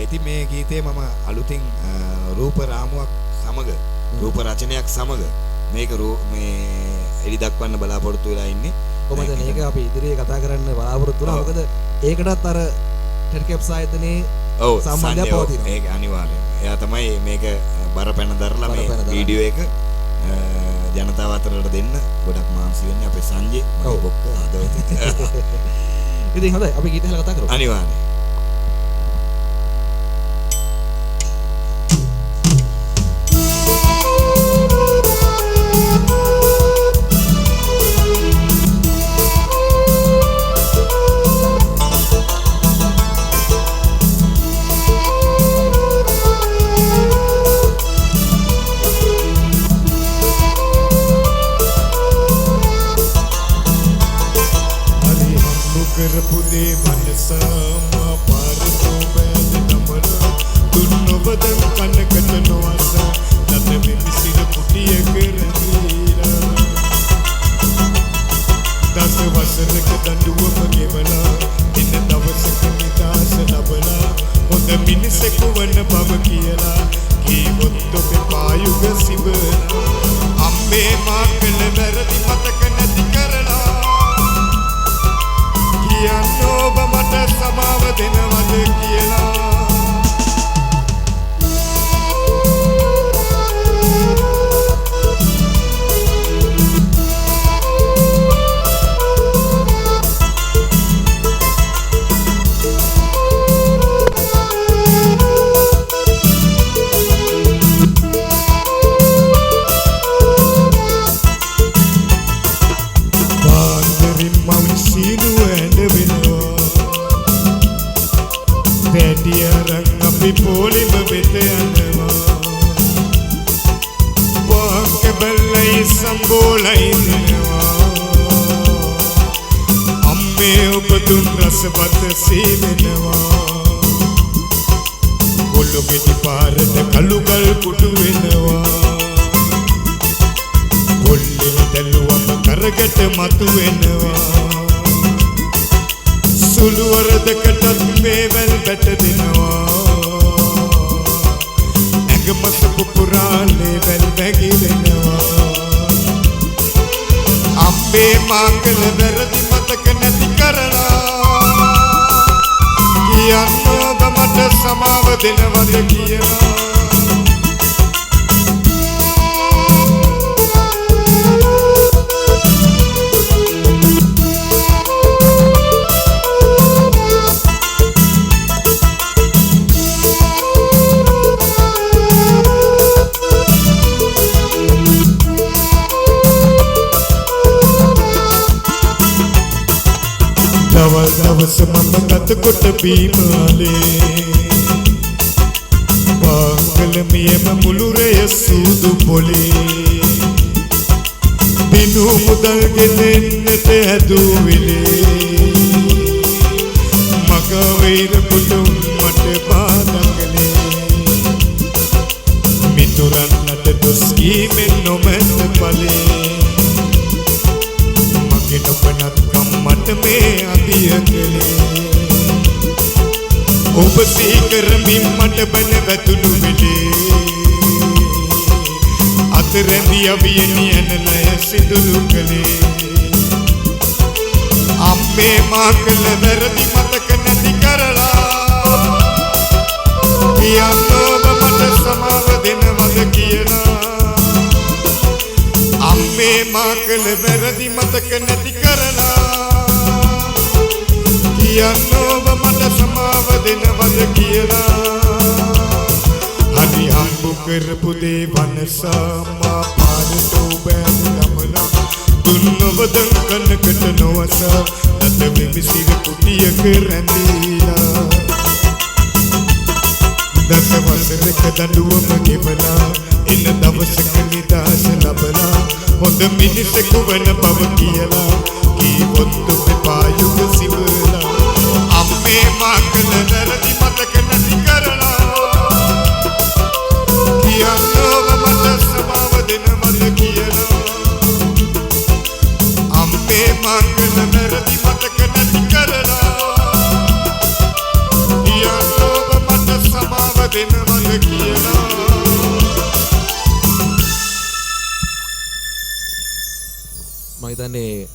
ඉතින් මේ ගීතේ මම අලුතින් රූප රාමුවක් සමග රූප රචනයක් සමග මේක මේ එලි දක්වන්න බලාපොරොත්තු වෙලා ඉන්නේ. කොහොමද මේක අපි ඉදිරියේ කතා කරන්න බලාපොරොත්තු වෙනවා. මොකද ඒකටත් අර ටෙඩ්කැප්ස් ආයතනයේ සම්බන්ධයක් පවතිනවා. ඒක අනිවාර්යයෙන්. එයා තමයි මේක බරපැන දරලා මේ වීඩියෝ එක ජනතාව අතරට දෙන්න ගොඩක් මාංශ වෙන්නේ අපේ සංජේ මගේ බොක්ක හදවත. ඉතින් හොඳයි අපි ගීත අහලා කතා කරමු. අනිවාර්යයෙන්. කියලා මම හිතන්නේ